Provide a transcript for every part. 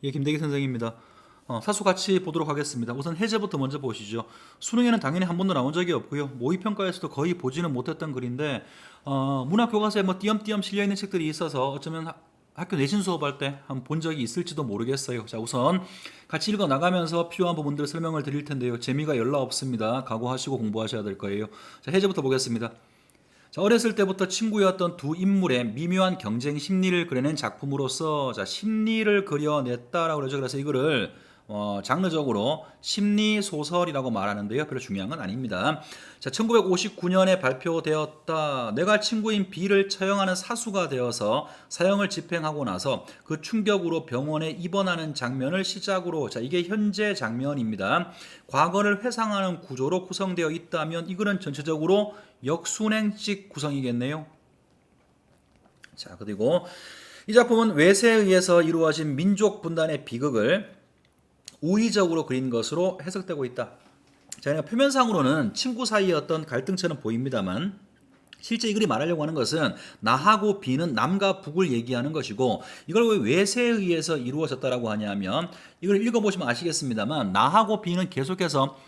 예, 김대기 선생입니다. 사수 같이 보도록 하겠습니다. 우선 해제부터 먼저 보시죠. 수능에는 당연히 한 번도 나온 적이 없고요. 모의평가에서도 거의 보지는 못했던 글인데 문학교과서에 뭐 띄엄띄엄 실려있는 책들이 있어서 어쩌면 학교 내신 수업할 때 한번 본 적이 있을지도 모르겠어요. 자, 우선 같이 읽어 나가면서 필요한 부분들을 설명을 드릴 텐데요. 재미가 열나 없습니다. 각오하시고 공부하셔야 될 거예요. 자, 해제부터 보겠습니다. 자, 어렸을 때부터 친구였던 두 인물의 미묘한 경쟁 심리를 그려낸 작품으로서 자, 심리를 그려냈다라고 그러죠. 그래서 이거를 장르적으로 심리 소설이라고 말하는데요. 별로 중요한 건 아닙니다. 자, 1959년에 발표되었다. 내가 친구인 B를 처형하는 사수가 되어서 사형을 집행하고 나서 그 충격으로 병원에 입원하는 장면을 시작으로 자, 이게 현재 장면입니다. 과거를 회상하는 구조로 구성되어 있다면 이거는 전체적으로 역순행식 구성이겠네요. 자, 그리고 이 작품은 외세에 의해서 이루어진 민족 분단의 비극을 우의적으로 그린 것으로 해석되고 있다. 자, 그러니까 표면상으로는 친구 사이의 어떤 갈등처럼 보입니다만 실제 이 글이 말하려고 하는 것은 나하고 B는 남과 북을 얘기하는 것이고 이걸 왜 외세에 의해서 이루어졌다라고 하냐면 이걸 읽어보시면 아시겠습니다만 나하고 B는 계속해서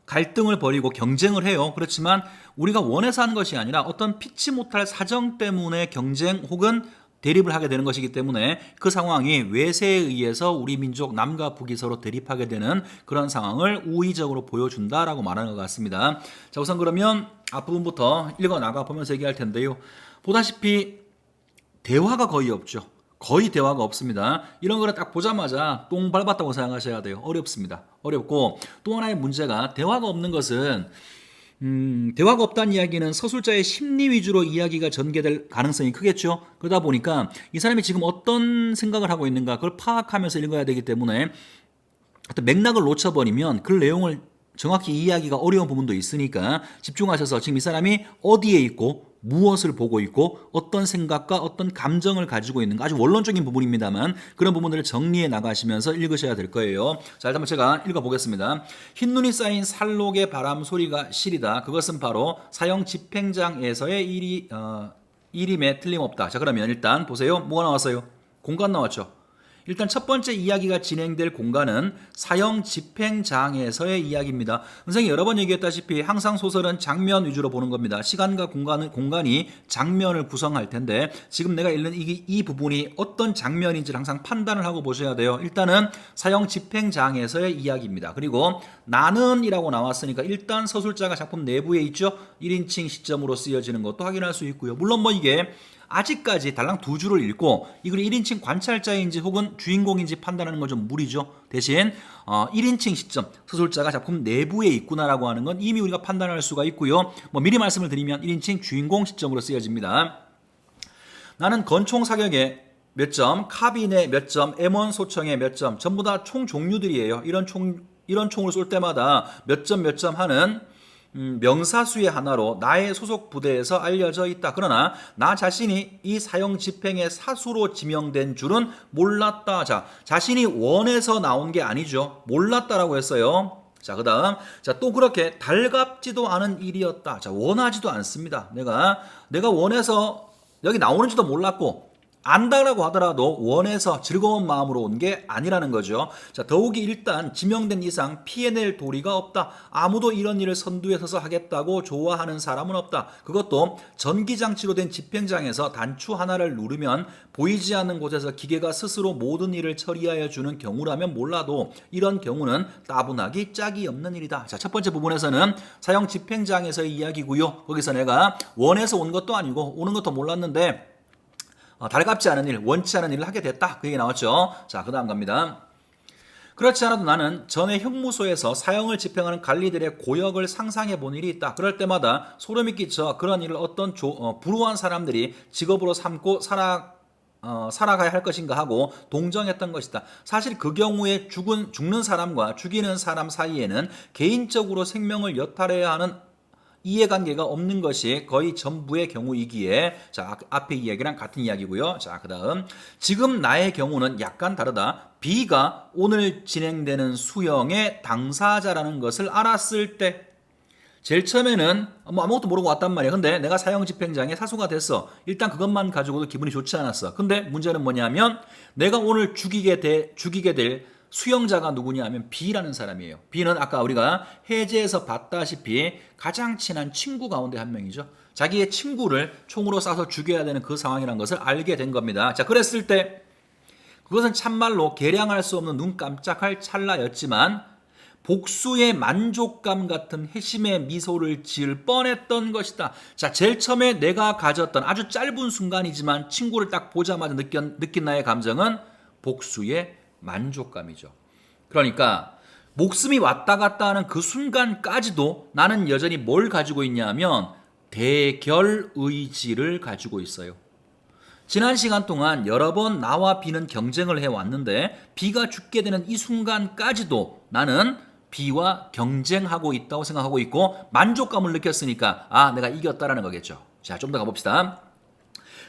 갈등을 벌이고 경쟁을 해요. 그렇지만 우리가 원해서 하는 것이 아니라 어떤 피치 못할 사정 때문에 경쟁 혹은 대립을 하게 되는 것이기 때문에 그 상황이 외세에 의해서 우리 민족 남과 북이 서로 대립하게 되는 그런 상황을 우의적으로 보여준다라고 말하는 것 같습니다. 자, 우선 그러면 앞부분부터 읽어나가 보면서 얘기할 텐데요. 보다시피 대화가 거의 없죠. 거의 대화가 없습니다. 이런 거를 딱 보자마자 똥 밟았다고 생각하셔야 돼요. 어렵습니다. 어렵고 또 하나의 문제가 대화가 없는 것은 대화가 없다는 이야기는 서술자의 심리 위주로 이야기가 전개될 가능성이 크겠죠. 그러다 보니까 이 사람이 지금 어떤 생각을 하고 있는가 그걸 파악하면서 읽어야 되기 때문에 어떤 맥락을 놓쳐버리면 그 내용을 정확히 이해하기가 어려운 부분도 있으니까 집중하셔서 지금 이 사람이 어디에 있고 무엇을 보고 있고 어떤 생각과 어떤 감정을 가지고 있는가 아주 원론적인 부분입니다만 그런 부분들을 정리해 나가시면서 읽으셔야 될 거예요. 자, 일단 제가 읽어보겠습니다. 흰눈이 쌓인 살록의 바람 소리가 시리다. 그것은 바로 사형 집행장에서의 일임에 틀림없다. 자, 그러면 일단 보세요. 뭐가 나왔어요? 공간 나왔죠. 일단 첫 번째 이야기가 진행될 공간은 사형 집행장에서의 이야기입니다. 선생님이 여러 번 얘기했다시피 항상 소설은 장면 위주로 보는 겁니다. 시간과 공간이 장면을 구성할 텐데 지금 내가 읽는 이 부분이 어떤 장면인지를 항상 판단을 하고 보셔야 돼요. 일단은 사형 집행장에서의 이야기입니다. 그리고 나는 이라고 나왔으니까 일단 서술자가 작품 내부에 있죠. 1인칭 시점으로 쓰여지는 것도 확인할 수 있고요. 물론 뭐 이게 아직까지 달랑 두 줄을 읽고 이 글이 1인칭 관찰자인지 혹은 주인공인지 판단하는 건 좀 무리죠. 대신 1인칭 시점, 서술자가 작품 내부에 있구나라고 하는 건 이미 우리가 판단할 수가 있고요. 뭐 미리 말씀을 드리면 1인칭 주인공 시점으로 쓰여집니다. 나는 건총 사격에 몇 점, 카빈에 몇 점, M1 소총에 몇 점, 전부 다 총 종류들이에요. 이런 총을 쏠 때마다 몇 점 하는 명사수의 하나로 나의 소속 부대에서 알려져 있다. 그러나 나 자신이 이 사형 집행의 사수로 지명된 줄은 몰랐다. 자, 자신이 원해서 나온 게 아니죠. 몰랐다라고 했어요. 자, 그 다음, 자, 또 그렇게 달갑지도 않은 일이었다. 자, 원하지도 않습니다. 내가 원해서 여기 나오는지도 몰랐고, 안다라고 하더라도 원해서 즐거운 마음으로 온 게 아니라는 거죠. 자, 더욱이 일단 지명된 이상 피해낼 도리가 없다. 아무도 이런 일을 선두에 서서 하겠다고 좋아하는 사람은 없다. 그것도 전기장치로 된 집행장에서 단추 하나를 누르면 보이지 않는 곳에서 기계가 스스로 모든 일을 처리하여 주는 경우라면 몰라도 이런 경우는 따분하기 짝이 없는 일이다. 자, 첫 번째 부분에서는 사형 집행장에서의 이야기고요. 거기서 내가 원해서 온 것도 아니고 오는 것도 몰랐는데 달갑지 않은 일, 원치 않은 일을 하게 됐다. 그 얘기 나왔죠. 자, 그 다음 갑니다. 그렇지 않아도 나는 전에 형무소에서 사형을 집행하는 관리들의 고역을 상상해 본 일이 있다. 그럴 때마다 소름이 끼쳐 그런 일을 어떤 불우한 사람들이 직업으로 삼고 살아가야 할 것인가 하고 동정했던 것이다. 사실 그 경우에 죽는 사람과 죽이는 사람 사이에는 개인적으로 생명을 여탈해야 하는 이해관계가 없는 것이 거의 전부의 경우이기에 자, 앞에 이야기랑 같은 이야기고요. 자, 그 다음 지금 나의 경우는 약간 다르다. B가 오늘 진행되는 수형의 당사자라는 것을 알았을 때 제일 처음에는 뭐 아무것도 모르고 왔단 말이야. 근데 내가 사형 집행장에 사소가 됐어. 일단 그것만 가지고도 기분이 좋지 않았어. 근데 문제는 뭐냐면 내가 오늘 죽이게 될 수용자가 누구냐 하면 B라는 사람이에요. B는 아까 우리가 해제에서 봤다시피 가장 친한 친구 가운데 한 명이죠. 자기의 친구를 총으로 쏴서 죽여야 되는 그 상황이라는 것을 알게 된 겁니다. 자, 그랬을 때 그것은 참말로 계량할 수 없는 눈 깜짝할 찰나였지만 복수의 만족감 같은 회심의 미소를 지을 뻔했던 것이다. 자, 제일 처음에 내가 가졌던 아주 짧은 순간이지만 친구를 딱 보자마자 느낀 나의 감정은 복수의 만족감이죠. 그러니까 목숨이 왔다 갔다 하는 그 순간까지도 나는 여전히 뭘 가지고 있냐면 대결 의지를 가지고 있어요. 지난 시간 동안 여러 번 나와 B는 경쟁을 해왔는데 B가 죽게 되는 이 순간까지도 나는 B와 경쟁하고 있다고 생각하고 있고 만족감을 느꼈으니까 내가 이겼다라는 거겠죠. 자, 좀 더 가봅시다.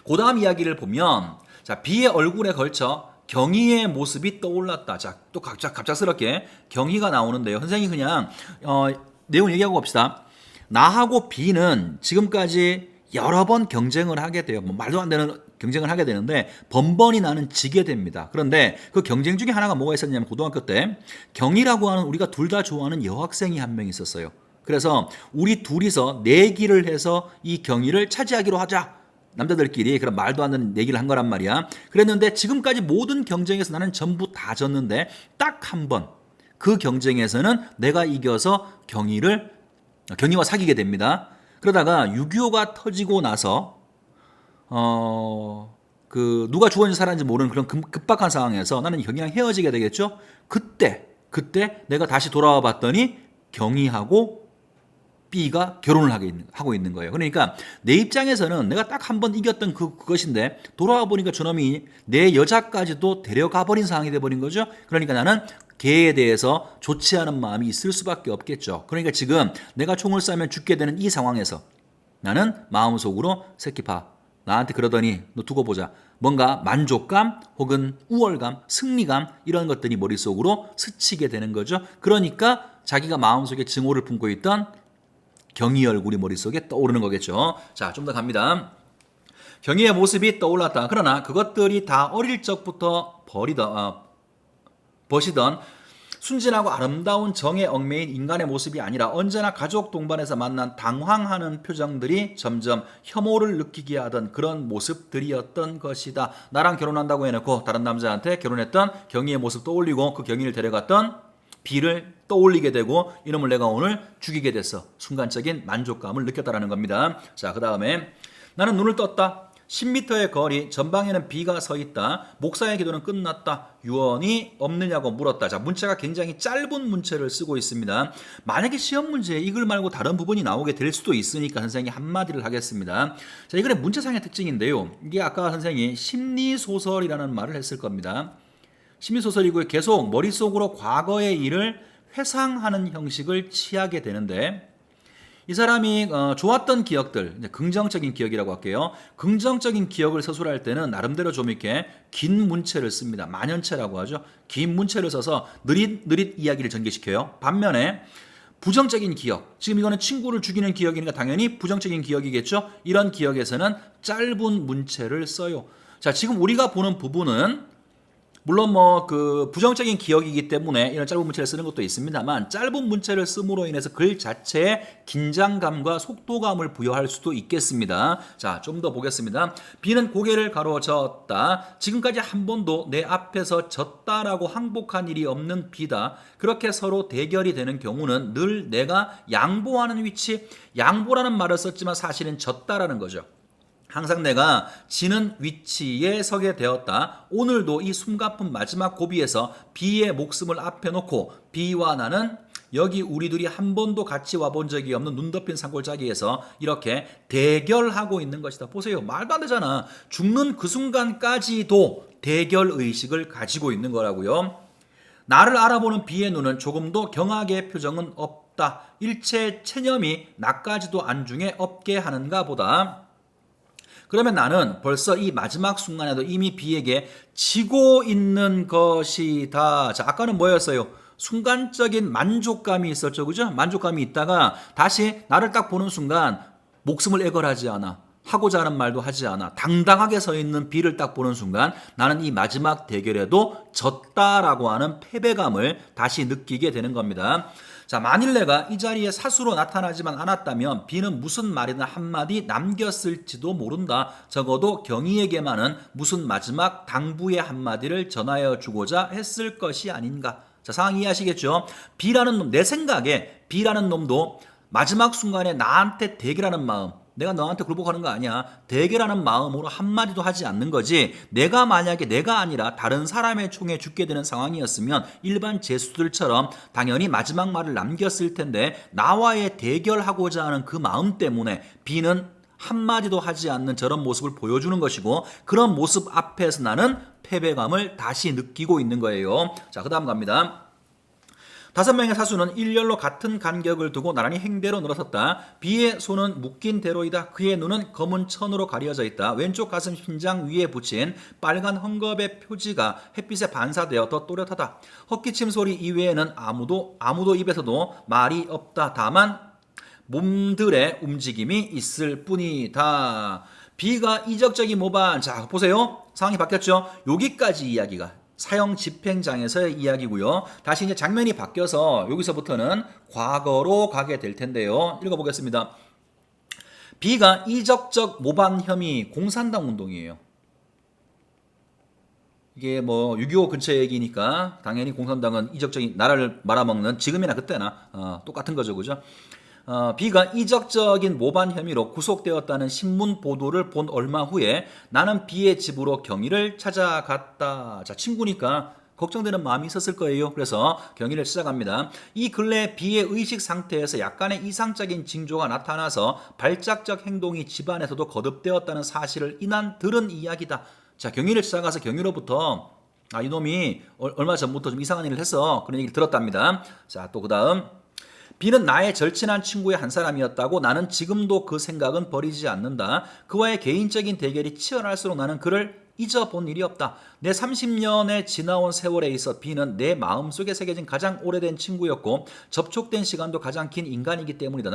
그 다음 이야기를 보면 자, B의 얼굴에 걸쳐 경희의 모습이 떠올랐다. 자, 또 갑작스럽게 경희가 나오는데요. 선생님이 그냥 내용 얘기하고 갑시다. 나하고 B는 지금까지 여러 번 경쟁을 하게 돼요. 뭐 말도 안 되는 경쟁을 하게 되는데 번번이 나는 지게 됩니다. 그런데 그 경쟁 중에 하나가 뭐가 있었냐면 고등학교 때 경희라고 하는 우리가 둘 다 좋아하는 여학생이 한 명 있었어요. 그래서 우리 둘이서 내기를 해서 이 경희를 차지하기로 하자. 남자들끼리 그런 말도 안 되는 얘기를 한 거란 말이야. 그랬는데 지금까지 모든 경쟁에서 나는 전부 다 졌는데 딱 한 번 그 경쟁에서는 내가 이겨서 경희와 사귀게 됩니다. 그러다가 6.25가 터지고 나서 누가 죽었는지 살았는지 모르는 그런 급박한 상황에서 나는 경희랑 헤어지게 되겠죠. 그때 내가 다시 돌아와 봤더니 경희하고 B가 결혼을 하고 있는 거예요. 그러니까 내 입장에서는 내가 딱 한 번 이겼던 그것인데 돌아와 보니까 저놈이 내 여자까지도 데려가 버린 상황이 돼버린 거죠. 그러니까 나는 걔에 대해서 좋지 않은 마음이 있을 수밖에 없겠죠. 그러니까 지금 내가 총을 쏘면 죽게 되는 이 상황에서 나는 마음속으로 새끼파 나한테 그러더니 너 두고 보자. 뭔가 만족감 혹은 우월감, 승리감 이런 것들이 머릿속으로 스치게 되는 거죠. 그러니까 자기가 마음속에 증오를 품고 있던 경희 얼굴이 머릿속에 떠오르는 거겠죠. 자, 좀 더 갑니다. 경희의 모습이 떠올랐다. 그러나 그것들이 다 어릴 적부터 버시던 순진하고 아름다운 정에 얽매인 인간의 모습이 아니라 언제나 가족 동반에서 만난 당황하는 표정들이 점점 혐오를 느끼게 하던 그런 모습들이었던 것이다. 나랑 결혼한다고 해놓고 다른 남자한테 결혼했던 경희의 모습 떠올리고 그 경희를 데려갔던 B를 떠올리게 되고 이놈을 내가 오늘 죽이게 됐어. 순간적인 만족감을 느꼈다라는 겁니다. 자, 그 다음에 나는 눈을 떴다. 10m의 거리 전방에는 B가 서 있다. 목사의 기도는 끝났다. 유언이 없느냐고 물었다. 자, 문체가 굉장히 짧은 문체를 쓰고 있습니다. 만약에 시험 문제에 이글 말고 다른 부분이 나오게 될 수도 있으니까 선생님이 한마디를 하겠습니다. 자, 이글의 문체상의 특징인데요. 이게 아까 선생님이 심리소설이라는 말을 했을 겁니다. 심리소설이고 계속 머릿속으로 과거의 일을 회상하는 형식을 취하게 되는데 이 사람이 좋았던 기억들, 긍정적인 기억이라고 할게요. 긍정적인 기억을 서술할 때는 나름대로 좀 이렇게 긴 문체를 씁니다. 만연체라고 하죠. 긴 문체를 써서 느릿느릿 이야기를 전개시켜요. 반면에 부정적인 기억, 지금 이거는 친구를 죽이는 기억이니까 당연히 부정적인 기억이겠죠. 이런 기억에서는 짧은 문체를 써요. 자, 지금 우리가 보는 부분은 물론 부정적인 기억이기 때문에 이런 짧은 문체를 쓰는 것도 있습니다만 짧은 문체를 씀으로 인해서 글 자체에 긴장감과 속도감을 부여할 수도 있겠습니다. 자, 좀 더 보겠습니다. B는 고개를 가로젓다. 지금까지 한 번도 내 앞에서 졌다라고 항복한 일이 없는 B다. 그렇게 서로 대결이 되는 경우는 늘 내가 양보하는 위치, 양보라는 말을 썼지만 사실은 졌다라는 거죠. 항상 내가 지는 위치에 서게 되었다. 오늘도 이 숨가쁜 마지막 고비에서 B의 목숨을 앞에 놓고 B와 나는 여기 우리 둘이 한 번도 같이 와본 적이 없는 눈 덮인 산골짜기에서 이렇게 대결하고 있는 것이다. 보세요. 말도 안 되잖아. 죽는 그 순간까지도 대결 의식을 가지고 있는 거라고요. 나를 알아보는 B의 눈은 조금도 경악의 표정은 없다. 일체 체념이 나까지도 안중에 없게 하는가 보다. 그러면 나는 벌써 이 마지막 순간에도 이미 B에게 지고 있는 것이다. 자, 아까는 뭐였어요? 순간적인 만족감이 있었죠. 그죠? 만족감이 있다가 다시 나를 딱 보는 순간 목숨을 애걸하지 않아. 하고자 하는 말도 하지 않아. 당당하게 서 있는 B를 딱 보는 순간 나는 이 마지막 대결에도 졌다라고 하는 패배감을 다시 느끼게 되는 겁니다. 자, 만일 내가 이 자리에 사수로 나타나지만 않았다면 B는 무슨 말이나 한마디 남겼을지도 모른다. 적어도 경희에게만은 무슨 마지막 당부의 한마디를 전하여 주고자 했을 것이 아닌가. 자, 상황 이해하시겠죠? B라는 놈, 내 생각에 B라는 놈도 마지막 순간에 나한테 대결하는 마음, 내가 너한테 굴복하는 거 아니야. 대결하는 마음으로 한마디도 하지 않는 거지. 내가 만약에 내가 아니라 다른 사람의 총에 죽게 되는 상황이었으면 일반 죄수들처럼 당연히 마지막 말을 남겼을 텐데 나와의 대결하고자 하는 그 마음 때문에 B는 한마디도 하지 않는 저런 모습을 보여주는 것이고 그런 모습 앞에서 나는 패배감을 다시 느끼고 있는 거예요. 자, 그 다음 갑니다. 5명의 사수는 일렬로 같은 간격을 두고 나란히 행대로 늘어섰다. B의 손은 묶인 대로이다. 그의 눈은 검은 천으로 가려져 있다. 왼쪽 가슴 심장 위에 붙인 빨간 헝겊의 표지가 햇빛에 반사되어 더 또렷하다. 헛기침 소리 이외에는 아무도 입에서도 말이 없다. 다만 몸들의 움직임이 있을 뿐이다. B가 이적적인 모반. 자, 보세요. 상황이 바뀌었죠? 여기까지 이야기가 사형 집행장에서의 이야기고요. 다시 이제 장면이 바뀌어서 여기서부터는 과거로 가게 될 텐데요. 읽어보겠습니다. B가 이적적 모반 혐의 공산당 운동이에요. 이게 뭐 6.25 근처 얘기니까 당연히 공산당은 이적적인 나라를 말아먹는 지금이나 그때나 똑같은 거죠. 그죠? B가 이적적인 모반 혐의로 구속되었다는 신문 보도를 본 얼마 후에 나는 B의 집으로 경위를 찾아갔다. 자, 친구니까 걱정되는 마음이 있었을 거예요. 그래서 경위를 찾아갑니다. 이 근래 B의 의식 상태에서 약간의 이상적인 징조가 나타나서 발작적 행동이 집안에서도 거듭되었다는 사실을 이난 들은 이야기다. 자, 경위를 찾아가서 경위로부터 이놈이 얼마 전부터 좀 이상한 일을 해서 그런 얘기를 들었답니다. 자, 또 그 다음 B는 나의 절친한 친구의 한 사람이었다고 나는 지금도 그 생각은 버리지 않는다. 그와의 개인적인 대결이 치열할수록 나는 그를 잊어본 일이 없다. 내 30년의 지나온 세월에 있어 B는 내 마음속에 새겨진 가장 오래된 친구였고 접촉된 시간도 가장 긴 인간이기 때문이다.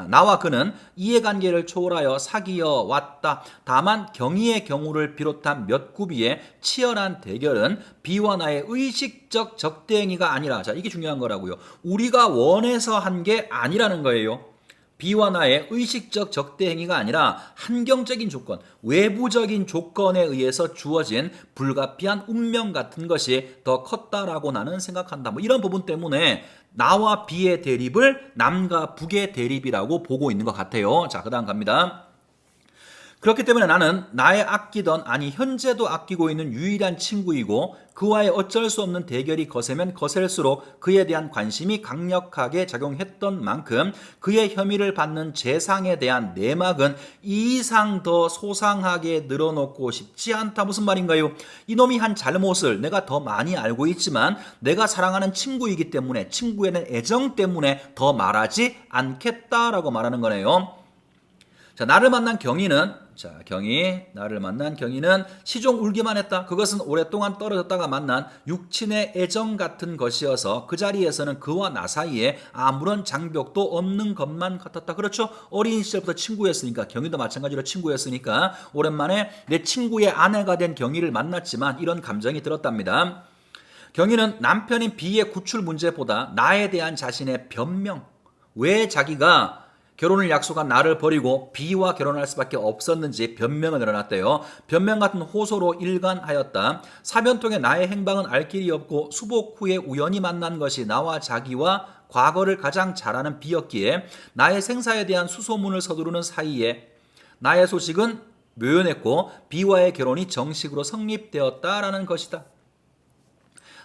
나와 그는 이해관계를 초월하여 사귀어 왔다. 다만 경희의 경우를 비롯한 몇 구비의 치열한 대결은 B와 나의 의식적 적대행위가 아니라, 자, 이게 중요한 거라고요. 우리가 원해서 한 게 아니라는 거예요. B와 나의 의식적 적대행위가 아니라 환경적인 조건, 외부적인 조건에 의해서 주어진 불가피한 운명 같은 것이 더 컸다라고 나는 생각한다. 뭐 이런 부분 때문에 나와 B의 대립을 남과 북의 대립이라고 보고 있는 것 같아요. 자, 그 다음 갑니다. 그렇기 때문에 나는 나의 아끼던, 아니 현재도 아끼고 있는 유일한 친구이고 그와의 어쩔 수 없는 대결이 거세면 거셀수록 그에 대한 관심이 강력하게 작용했던 만큼 그의 혐의를 받는 재상에 대한 내막은 이 이상 더 소상하게 늘어놓고 싶지 않다. 무슨 말인가요? 이놈이 한 잘못을 내가 더 많이 알고 있지만 내가 사랑하는 친구이기 때문에, 친구에 대한 애정 때문에 더 말하지 않겠다라고 말하는 거네요. 자, 나를 만난 경희는 시종 울기만 했다. 그것은 오랫동안 떨어졌다가 만난 육친의 애정 같은 것이어서 그 자리에서는 그와 나 사이에 아무런 장벽도 없는 것만 같았다. 그렇죠? 어린 시절부터 친구였으니까, 경희도 마찬가지로 친구였으니까 오랜만에 내 친구의 아내가 된 경희를 만났지만 이런 감정이 들었답니다. 경희는 남편인 B의 구출 문제보다 나에 대한 자신의 변명, 왜 자기가 결혼을 약속한 나를 버리고 B와 결혼할 수밖에 없었는지 변명을 내려놨대요. 변명 같은 호소로 일관하였다. 사변통의 나의 행방은 알 길이 없고 수복 후에 우연히 만난 것이 나와 자기와 과거를 가장 잘 아는 B였기에 나의 생사에 대한 수소문을 서두르는 사이에 나의 소식은 묘연했고 B와의 결혼이 정식으로 성립되었다라는 것이다.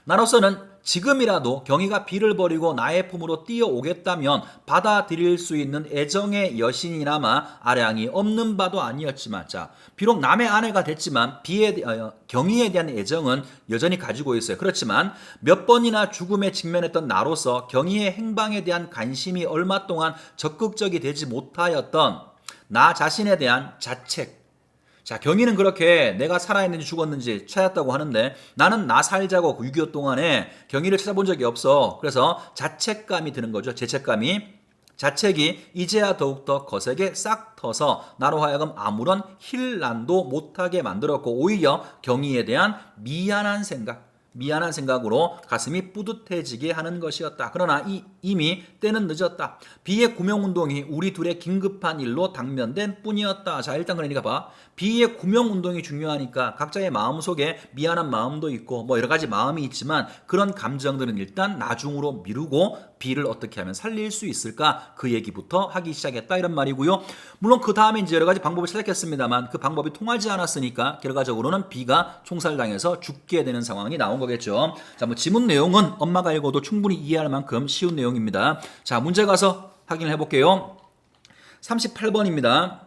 나로서는 지금이라도 경희가 B를 버리고 나의 품으로 뛰어오겠다면 받아들일 수 있는 애정의 여신이나마 아량이 없는 바도 아니었지만, 자, 비록 남의 아내가 됐지만 경희에 대한 애정은 여전히 가지고 있어요. 그렇지만 몇 번이나 죽음에 직면했던 나로서 경희의 행방에 대한 관심이 얼마 동안 적극적이 되지 못하였던 나 자신에 대한 자책, 자, 경위는 그렇게 내가 살아있는지 죽었는지 찾았다고 하는데 나는 나 살자고 6.25 동안에 경위를 찾아본 적이 없어. 그래서 자책감이 드는 거죠. 죄책감이. 자책이 이제야 더욱더 거세게 싹 터서 나로 하여금 아무런 힐난도 못하게 만들었고 오히려 경위에 대한 미안한 생각으로 가슴이 뿌듯해지게 하는 것이었다. 그러나 이미 때는 늦었다. B의 구명운동이 우리 둘의 긴급한 일로 당면된 뿐이었다. 자, 일단 그러니까 봐. B의 구명운동이 중요하니까 각자의 마음속에 미안한 마음도 있고 뭐 여러 가지 마음이 있지만 그런 감정들은 일단 나중으로 미루고 B를 어떻게 하면 살릴 수 있을까? 그 얘기부터 하기 시작했다. 이런 말이고요. 물론 그 다음에 이제 여러 가지 방법을 찾았겠습니다만 그 방법이 통하지 않았으니까 결과적으로는 B가 총살당해서 죽게 되는 상황이 나온 거겠죠. 자, 뭐 지문 내용은 엄마가 읽어도 충분히 이해할 만큼 쉬운 내용입니다. 자, 문제 가서 확인을 해볼게요. 38번입니다.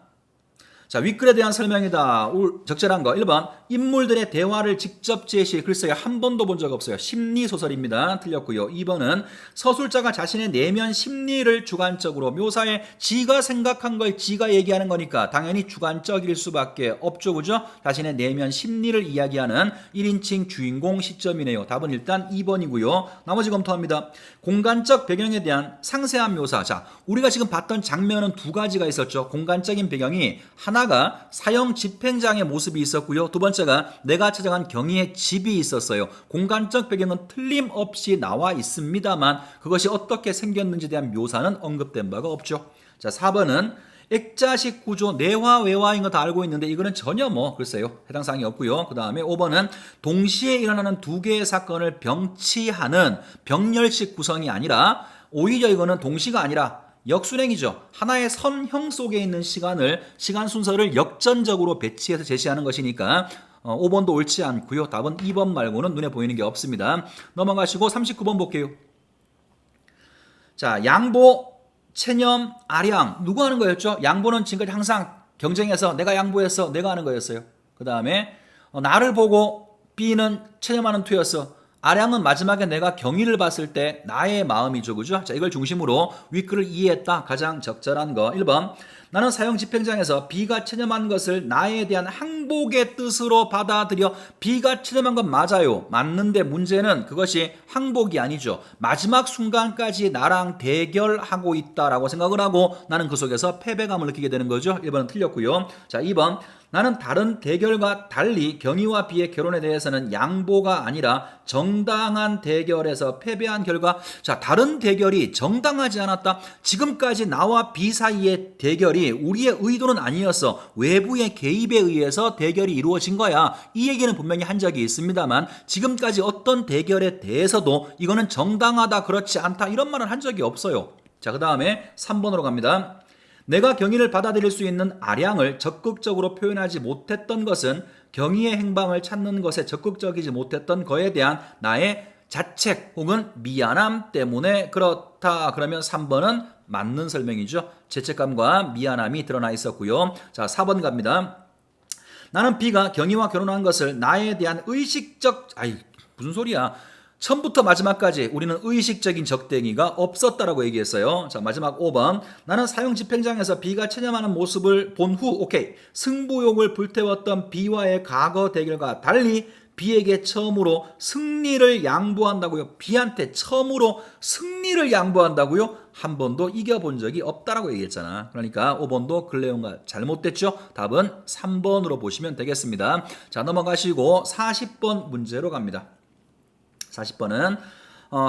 자, 윗글에 대한 설명이다. 적절한 거 1번 인물들의 대화를 직접 제시. 글쎄요, 한 번도 본 적 없어요. 심리소설입니다. 틀렸고요. 2번은 서술자가 자신의 내면 심리를 주관적으로 묘사해 지가 생각한 걸 지가 얘기하는 거니까 당연히 주관적일 수밖에 없죠. 그죠? 자신의 내면 심리를 이야기하는 1인칭 주인공 시점이네요. 답은 일단 2번이고요. 나머지 검토합니다. 공간적 배경에 대한 상세한 묘사. 자, 우리가 지금 봤던 장면은 두 가지가 있었죠. 공간적인 배경이 하나가 사형 집행장의 모습이 있었고요. 두 번째가 내가 찾아간 경위의 집이 있었어요. 공간적 배경은 틀림없이 나와 있습니다만 그것이 어떻게 생겼는지에 대한 묘사는 언급된 바가 없죠. 자, 4번은 액자식 구조, 내화, 외화인 거 다 알고 있는데 이거는 전혀 글쎄요, 해당 사항이 없고요. 그 다음에 5번은 동시에 일어나는 두 개의 사건을 병치하는 병렬식 구성이 아니라 오히려 이거는 동시가 아니라 역순행이죠. 하나의 선형 속에 있는 시간 순서를 역전적으로 배치해서 제시하는 것이니까 5번도 옳지 않고요. 답은 2번 말고는 눈에 보이는 게 없습니다. 넘어가시고 39번 볼게요. 자, 양보, 체념, 아량 누구 하는 거였죠? 양보는 지금까지 항상 경쟁해서 내가 양보했어, 내가 하는 거였어요. 그 다음에 나를 보고 B는 체념하는 투였어. 아량은 마지막에 내가 경위를 봤을 때 나의 마음이죠. 그죠? 자, 이걸 중심으로 윗글을 이해했다. 가장 적절한 거 1번 나는 사형 집행장에서 B가 체념한 것을 나에 대한 항복의 뜻으로 받아들여 B가 체념한 건 맞아요. 맞는데 문제는 그것이 항복이 아니죠. 마지막 순간까지 나랑 대결하고 있다라고 생각을 하고 나는 그 속에서 패배감을 느끼게 되는 거죠. 1번은 틀렸고요. 자, 2번 나는 다른 대결과 달리 경희와 B의 결혼에 대해서는 양보가 아니라 정당한 대결에서 패배한 결과. 자, 다른 대결이 정당하지 않았다. 지금까지 나와 B 사이의 대결이 우리의 의도는 아니었어. 외부의 개입에 의해서 대결이 이루어진 거야. 이 얘기는 분명히 한 적이 있습니다만 지금까지 어떤 대결에 대해서도 이거는 정당하다, 그렇지 않다 이런 말을 한 적이 없어요. 자, 그 다음에 3번으로 갑니다. 내가 경위를 받아들일 수 있는 아량을 적극적으로 표현하지 못했던 것은 경위의 행방을 찾는 것에 적극적이지 못했던 거에 대한 나의 자책 혹은 미안함 때문에 그렇다. 그러면 3번은 맞는 설명이죠. 죄책감과 미안함이 드러나 있었고요. 자, 4번 갑니다. 나는 B가 경희와 결혼한 것을 나에 대한 무슨 소리야. 처음부터 마지막까지 우리는 의식적인 적대기가 없었다라고 얘기했어요. 자, 마지막 5번. 나는 사형 집행장에서 B가 체념하는 모습을 본 후 승부욕을 불태웠던 B와의 과거 대결과 달리 B에게 처음으로 승리를 양보한다고요. B한테 처음으로 승리를 양보한다고요. 한 번도 이겨본 적이 없다라고 얘기했잖아. 그러니까 5번도 글레온가 잘못됐죠. 답은 3번으로 보시면 되겠습니다. 자, 넘어가시고 40번 문제로 갑니다. 40번은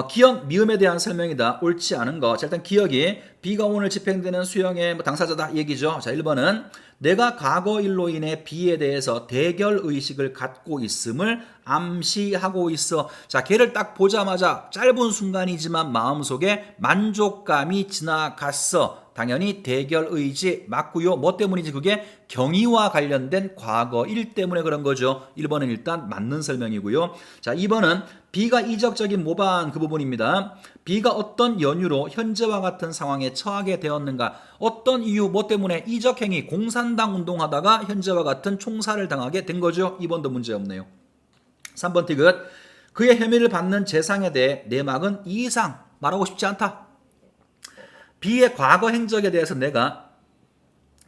기억 미음에 대한 설명이다. 옳지 않은 거. 자, 일단 기억이 B가 오늘 집행되는 수형의 당사자다 얘기죠. 자, 1번은 내가 과거 일로 인해 B에 대해서 대결 의식을 갖고 있음을 암시하고 있어. 자, 걔를 딱 보자마자 짧은 순간이지만 마음속에 만족감이 지나갔어. 당연히 대결 의지 맞고요. 뭐 때문인지 그게 경위와 관련된 과거 일 때문에 그런 거죠. 1번은 일단 맞는 설명이고요. 자, 2번은 B가 이적적인 모반 그 부분입니다. B가 어떤 연유로 현재와 같은 상황에 처하게 되었는가. 어떤 이유 뭐 때문에 이적행위 공산당 운동하다가 현재와 같은 총살을 당하게 된 거죠. 2번도 문제 없네요. 3번 티귿 그의 혐의를 받는 재상에 대해 내막은 이 이상 말하고 싶지 않다. B의 과거 행적에 대해서 내가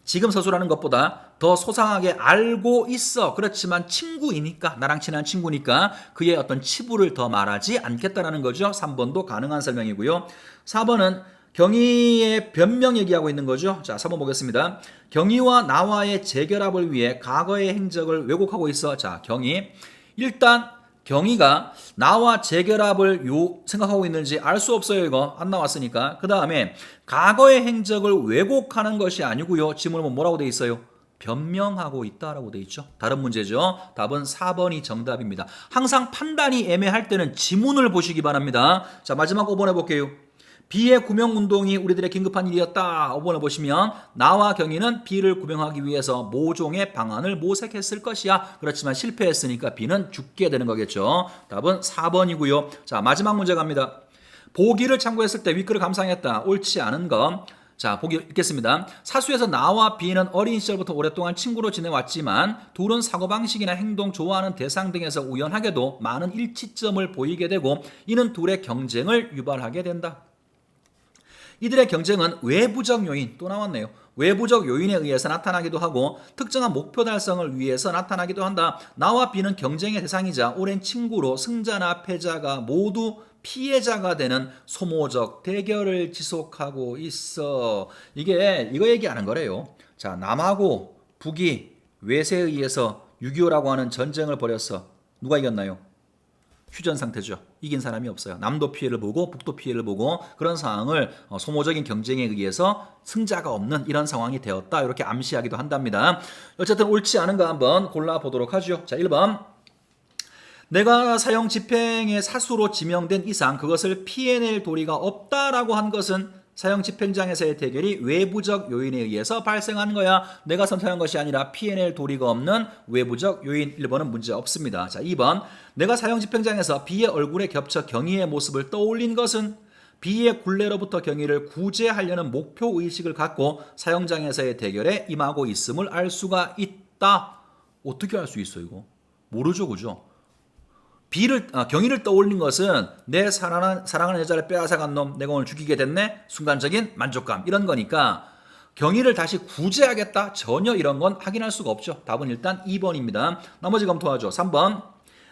지금 서술하는 것보다 더 소상하게 알고 있어. 그렇지만 친구이니까, 나랑 친한 친구니까 그의 어떤 치부를 더 말하지 않겠다라는 거죠. 3번도 가능한 설명이고요. 4번은 경희의 변명 얘기하고 있는 거죠. 자, 4번 보겠습니다. 경희와 나와의 재결합을 위해 과거의 행적을 왜곡하고 있어. 자, 경희. 일단 경희가 나와 재결합을 생각하고 있는지 알 수 없어요. 이거 안 나왔으니까. 그 다음에 과거의 행적을 왜곡하는 것이 아니고요. 지문은 뭐라고 돼 있어요? 변명하고 있다라고 돼 있죠. 다른 문제죠. 답은 4번이 정답입니다. 항상 판단이 애매할 때는 지문을 보시기 바랍니다. 자, 마지막 5번 해볼게요. B의 구명운동이 우리들의 긴급한 일이었다. 5번을 보시면 나와 경희는 B를 구명하기 위해서 모종의 방안을 모색했을 것이야. 그렇지만 실패했으니까 B는 죽게 되는 거겠죠. 답은 4번이고요. 자, 마지막 문제 갑니다. 보기를 참고했을 때 윗글을 감상했다. 옳지 않은 것. 자, 보기 읽겠습니다. 사수에서 나와 B는 어린 시절부터 오랫동안 친구로 지내왔지만 둘은 사고방식이나 행동, 좋아하는 대상 등에서 우연하게도 많은 일치점을 보이게 되고 이는 둘의 경쟁을 유발하게 된다. 이들의 경쟁은 외부적 요인, 또 나왔네요. 외부적 요인에 의해서 나타나기도 하고 특정한 목표 달성을 위해서 나타나기도 한다. 나와 B는 경쟁의 대상이자 오랜 친구로 승자나 패자가 모두 피해자가 되는 소모적 대결을 지속하고 있어. 이거 얘기하는 거래요. 자, 남하고 북이 외세에 의해서 6.25라고 하는 전쟁을 벌였어. 누가 이겼나요? 휴전 상태죠. 이긴 사람이 없어요. 남도 피해를 보고 북도 피해를 보고 그런 상황을 소모적인 경쟁에 의해서 승자가 없는 이런 상황이 되었다. 이렇게 암시하기도 한답니다. 어쨌든 옳지 않은 거 한번 골라보도록 하죠. 자, 1번. 내가 사형 집행의 사수로 지명된 이상 그것을 피해낼 도리가 없다라고 한 것은 사형 집행장에서의 대결이 외부적 요인에 의해서 발생한 거야. 내가 선택한 것이 아니라 피해낼 도리가 없는 외부적 요인. 1번은 문제 없습니다. 자, 2번. 내가 사형 집행장에서 B의 얼굴에 겹쳐 경희의 모습을 떠올린 것은 B의 굴레로부터 경희를 구제하려는 목표의식을 갖고 사형장에서의 대결에 임하고 있음을 알 수가 있다. 어떻게 알 수 있어 이거? 모르죠, 그죠? 경희를 떠올린 것은 내 사랑하는 여자를 빼앗아간 놈, 내가 오늘 죽이게 됐네? 순간적인 만족감, 이런 거니까 경희를 다시 구제하겠다? 전혀 이런 건 확인할 수가 없죠. 답은 일단 2번입니다. 나머지 검토하죠. 3번.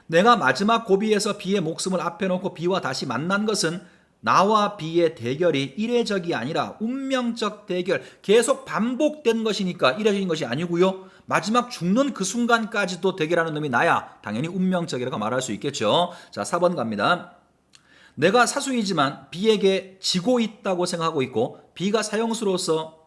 내가 마지막 고비에서 B의 목숨을 앞에 놓고 B와 다시 만난 것은 나와 B의 대결이 이례적이 아니라 운명적 대결, 계속 반복된 것이니까 이례적인 것이 아니고요. 마지막 죽는 그 순간까지도 대결하는 놈이 나야 당연히 운명적이라고 말할 수 있겠죠. 자, 4번 갑니다. 내가 사수이지만 B에게 지고 있다고 생각하고 있고 B가 사형수로서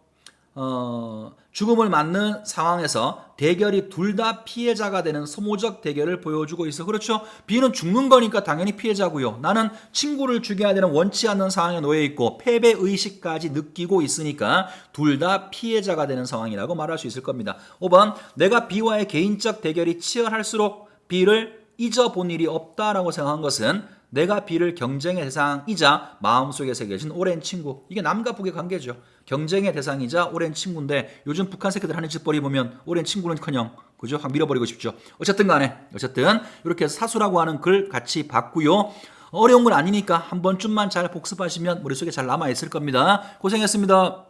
죽음을 맞는 상황에서 대결이 둘 다 피해자가 되는 소모적 대결을 보여주고 있어. 그렇죠? B는 죽는 거니까 당연히 피해자고요. 나는 친구를 죽여야 되는 원치 않는 상황에 놓여 있고 패배의식까지 느끼고 있으니까 둘 다 피해자가 되는 상황이라고 말할 수 있을 겁니다. 5번. 내가 B와의 개인적 대결이 치열할수록 B를 잊어본 일이 없다라고 생각한 것은 내가 B를 경쟁의 대상이자 마음속에 새겨진 오랜 친구. 이게 남과 북의 관계죠. 경쟁의 대상이자 오랜 친구인데 요즘 북한 새끼들 하는 짓거리 보면 오랜 친구는커녕 그죠? 확 밀어버리고 싶죠. 어쨌든 이렇게 해서 사수라고 하는 글 같이 봤고요. 어려운 건 아니니까 한 번쯤만 잘 복습하시면 머릿속에 잘 남아있을 겁니다. 고생했습니다.